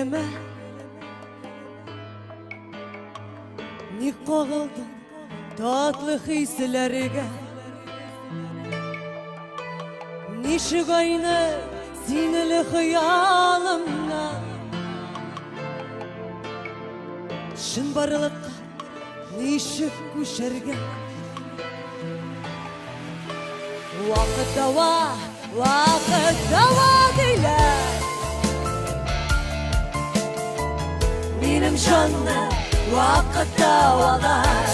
elime ni qoğuldum tatlı hislerige ni şıgayını sineli hıyalımla şınbarılık ni şık kuşerge vakit dava diler benim canlı vakit davalar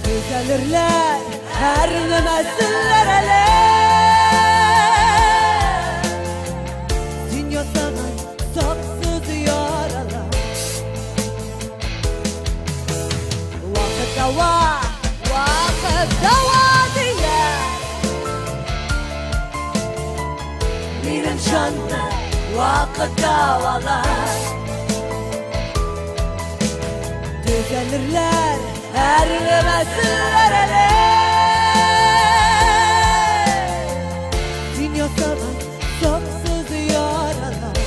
düzelirler her nemezsinler ele dünya sana saksız yaralar vakit dava diler benim canlı vakit davalar düzelirler her nemezsinler ele dünya sana saksız yaralar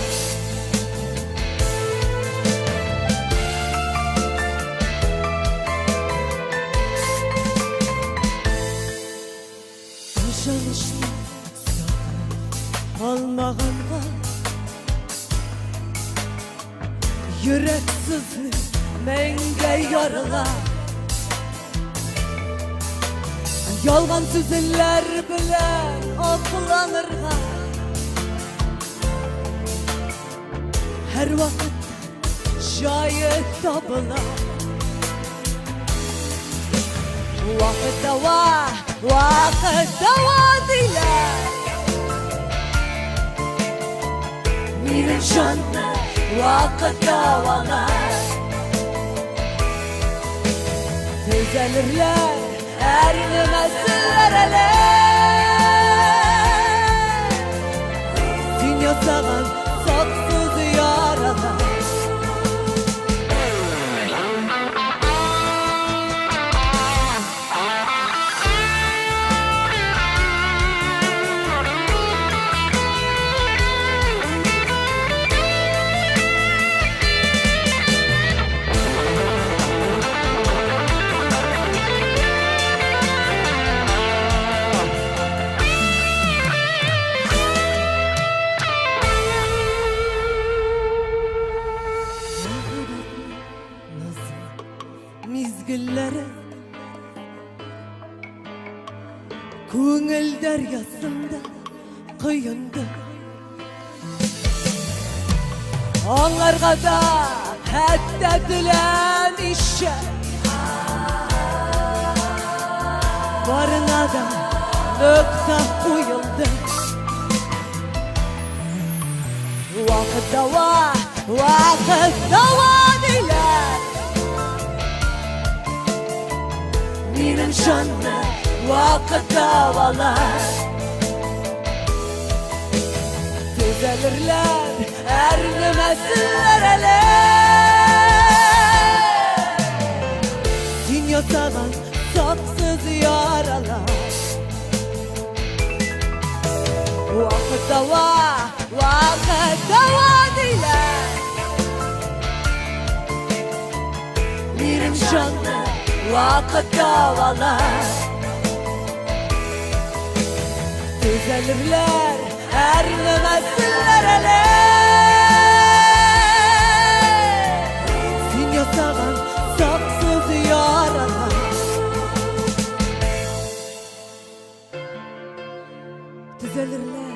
nişanıştı almağanla yüreksiz menge yarılar yalgan sözler bilen aklanırga her vakit şayet tabılar vakit dava diler benim canlı vakit davalar düzelirler her nemezsinler ele dünya sana saksız yaralar mizgillere ko'ngil deryasında kıyındı onlarga da hatta dilen işe barına da nokta koyuldu vakit dava diler benim canlı vakit davalar düzelirler her nemezsinler ele dünya sana saksız yaralar vakit dava diler benim canlı vakit davalar düzelirler her nemezsinler ele dünya sana saksız yaralar düzelirler